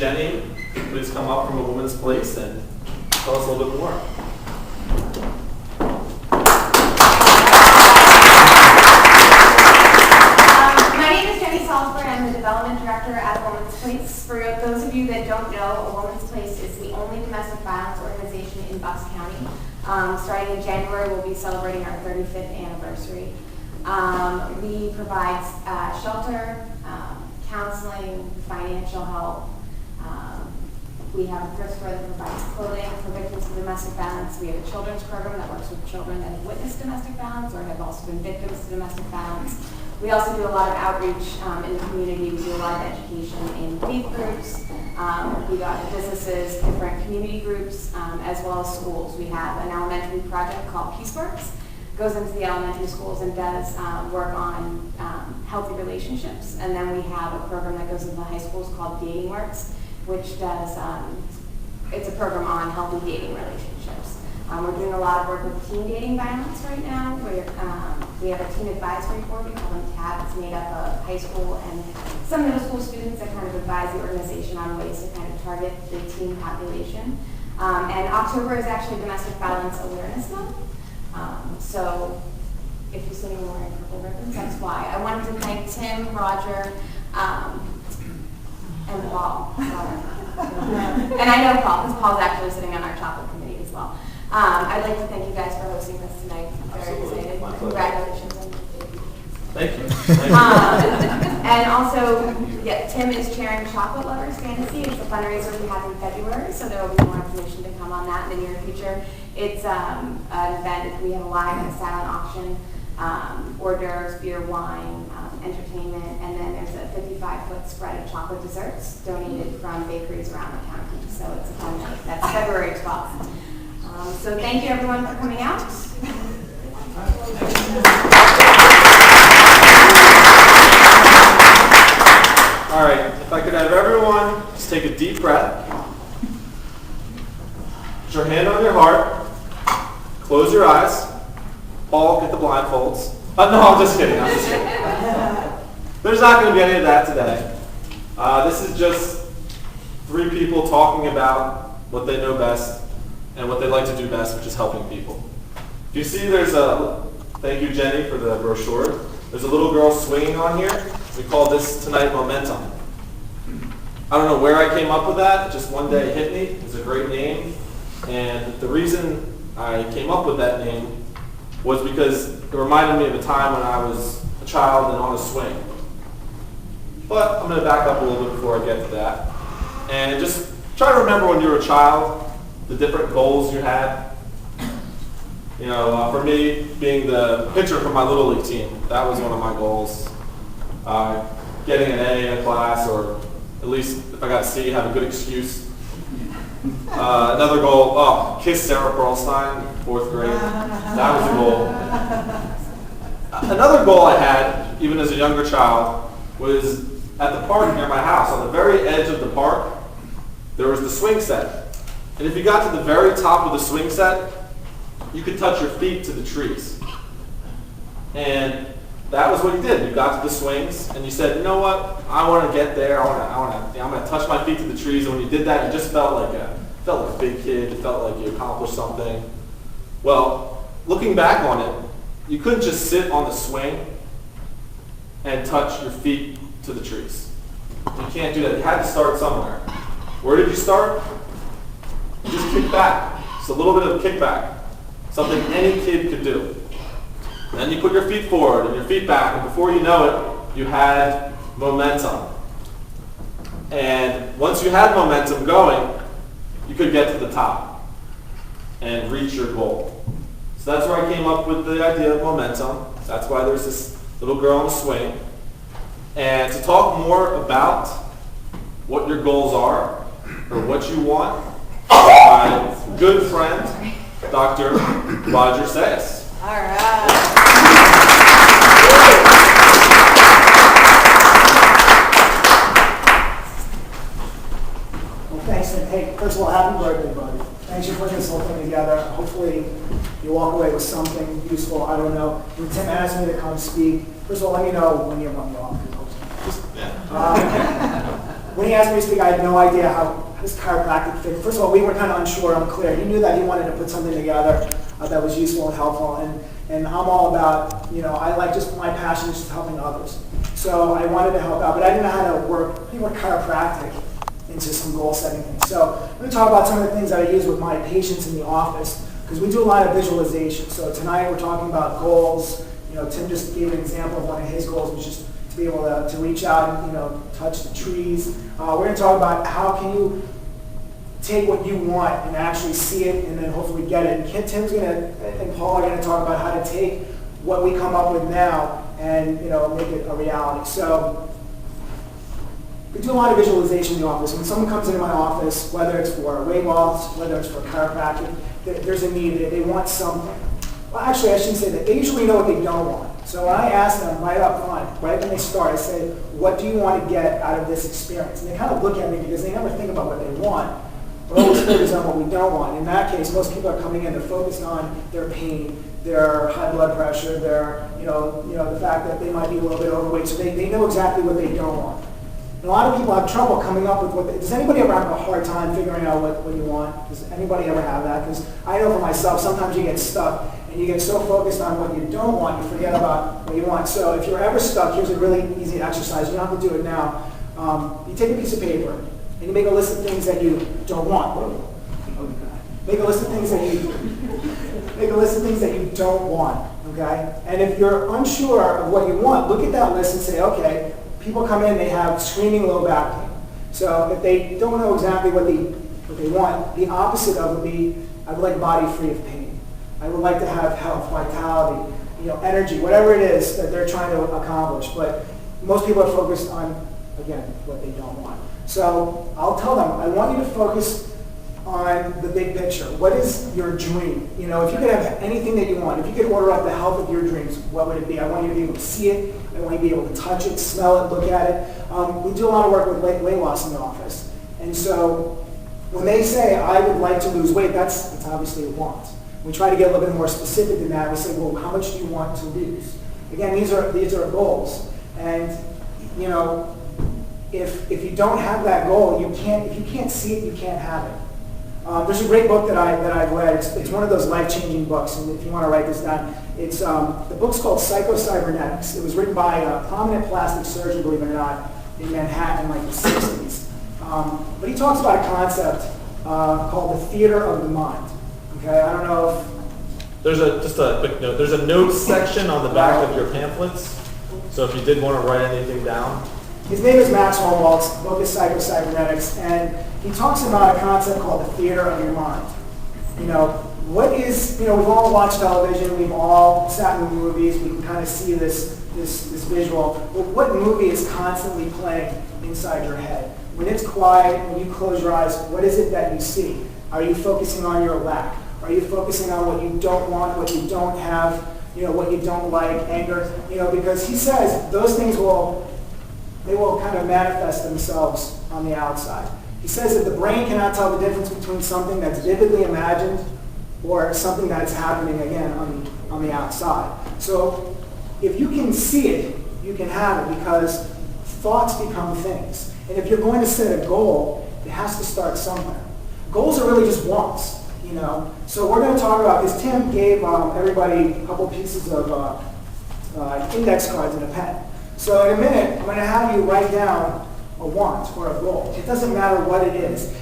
Jenny please come up from A Woman's Place and tell us a little bit more? I'm the development director at A Woman's Place. For those of you that don't know, A Woman's Place is the only domestic violence organization in Bucks County. Starting in January, we'll be celebrating our 35th anniversary. We provide shelter, counseling, financial help. We have a thrift store that provides clothing for victims of domestic violence. We have a children's program that works with children that have witnessed domestic violence or have also been victims of domestic violence. We also do a lot of outreach in the community. We do a lot of education in faith groups. We got businesses, different community groups, as well as schools. We have an elementary project called Peaceworks. Goes into the elementary schools and does work on healthy relationships. And then we have a program that goes into the high schools called Dating Works, which does, it's a program on healthy dating relationships. We're doing a lot of work with teen dating violence right now. We have a teen advisory board, we call them TAB. It's made up of high school and some middle school students that kind of advise the organization on ways to kind of target the teen population. And October is actually Domestic Violence Awareness Month. So if you see me wearing purple ribbons, that's why. I wanted to thank Tim, Roger, and Paul. And I know Paul, because Paul's actually sitting on our chocolate committee as well. I'd like to thank you guys for hosting this tonight. I'm very excited. Congratulations. Thank you. And also, yeah, Tim is chairing Chocolate Lovers Fantasy. It's a fundraiser we have in February, so there will be more information to come on that in the near future. It's an event. We have a live and a silent auction, hors d'oeuvres, beer, wine, entertainment, and then there's a 55-foot spread of chocolate desserts donated from bakeries around the county. So it's a fun night. That's February 12th. So thank you everyone for coming out. All right, if I could have everyone just take a deep breath. Put your hand on your heart. Close your eyes. Paul, get the blindfolds. No, I'm just kidding. There's not going to be any of that today. This is just three people talking about what they know best and what they like to do best, which is helping people. If you see thank you Jenny for the brochure, there's a little girl swinging on here. We call this tonight Momentum. I don't know where I came up with that, just one day it hit me. It's a great name, and the reason I came up with that name was because it reminded me of a time when I was a child and on a swing. But I'm going to back up a little bit before I get to that. And just try to remember when you were a child, the different goals you had. You know, for me, being the pitcher for my Little League team, that was one of my goals. Getting an A in a class, or at least if I got a C, have a good excuse. Another goal, kiss Sarah Perlstein, 4th grade. That was a goal. Another goal I had, even as a younger child, was at the park near my house. On the very edge of the park, there was the swing set. And if you got to the very top of the swing set, you could touch your feet to the trees. And that was what you did. You got to the swings and you said, you know what? I want to get there. I'm going to touch my feet to the trees. And when you did that, you just felt like a big kid. It felt like you accomplished something. Well, looking back on it, you couldn't just sit on the swing and touch your feet to the trees. You can't do that. You had to start somewhere. Where did you start? You just kick back. Just a little bit of kickback. Something any kid could do. And then you put your feet forward and your feet back, and before you know it, you had momentum. And once you had momentum going, you could get to the top and reach your goal. So that's where I came up with the idea of momentum. That's why there's this little girl on the swing. And to talk more about what your goals are, or what you want, my good friend, Dr. Roger Saias. All right. Well, thanks, and hey, first of all, happy birthday, buddy. Thanks for putting this whole thing together. Hopefully, you walk away with something useful. I don't know. When Tim asked me to come speak, first of all, let me know when you want me off. when he asked me to speak, I had no idea how this chiropractic fit. First of all, we were kind of unsure, unclear. He knew that he wanted to put something together that was useful and helpful, and I'm all about, I like just, my passion is just helping others. So I wanted to help out, but I didn't know how to work chiropractic into some goal setting things. So I'm going to talk about some of the things that I use with my patients in the office, because we do a lot of visualization. So tonight we're talking about goals. Tim just gave an example of one of his goals, which is to be able to reach out and touch the trees. We're going to talk about how can you take what you want and actually see it and then hopefully get it. And Tim's going to, and Paul are going to talk about how to take what we come up with now and make it a reality. So we do a lot of visualization in the office. When someone comes into my office, whether it's for weight loss, whether it's for chiropractic, there's a need. They want something. Well, actually, I shouldn't say that. They usually know what they don't want. So when I ask them right up front, right when they start, I say, what do you want to get out of this experience? And they kind of look at me because they never think about what they want, but always focus on what we don't want. In that case, most people are coming in, they're focused on their pain, their high blood pressure, their, the fact that they might be a little bit overweight. So they know exactly what they don't want. And a lot of people have trouble coming up with does anybody ever have a hard time figuring out what you want? Does anybody ever have that? Because I know for myself, sometimes you get stuck and you get so focused on what you don't want, you forget about what you want. So if you're ever stuck, here's a really easy exercise. You don't have to do it now. You take a piece of paper and you make a list of things that you don't want. Make a list of things that you don't want. Okay? And if you're unsure of what you want, look at that list and say, okay, people come in, they have screaming low back pain. So if they don't know exactly what they want, the opposite of would be, I would like a body free of pain. I would like to have health, vitality, energy, whatever it is that they're trying to accomplish. But most people are focused on, again, what they don't want. So I'll tell them, I want you to focus on the big picture. What is your dream? If you could have anything that you want, if you could order up the health of your dreams, what would it be? I want you to be able to see it. I want you to be able to touch it, smell it, look at it. We do a lot of work with weight loss in the office. And so when they say, I would like to lose weight, that's obviously a want. We try to get a little bit more specific than that. We say, well, how much do you want to lose? Again, these are goals. And, if you don't have that goal, if you can't see it, you can't have it. There's a great book that I've read. It's one of those life-changing books, and if you want to write this down, it's the book's called Psycho-Cybernetics. It was written by a prominent plastic surgeon, believe it or not, in Manhattan in like the 60s. But he talks about a concept called the theater of the mind. Okay, I don't know if Just a quick note. There's a notes section on the back of your pamphlets. So if you did want to write anything down. His name is Maxwell Maltz. The book is Psycho-Cybernetics, and he talks about a concept called the theater of your mind. What is, we've all watched television, we've all sat in movies, we can kind of see this visual. But what movie is constantly playing inside your head? When it's quiet, when you close your eyes, what is it that you see? Are you focusing on your lack? Are you focusing on what you don't want, what you don't have, what you don't like, anger? Because he says those things will kind of manifest themselves on the outside. He says that the brain cannot tell the difference between something that's vividly imagined or something that's happening, again, on the outside. So if you can see it, you can have it, because thoughts become things. And if you're going to set a goal, it has to start somewhere. Goals are really just wants, So we're going to talk about this. Tim gave everybody a couple pieces of index cards and a pen. So in a minute, I'm going to have you write down a want or a goal. It doesn't matter what it is.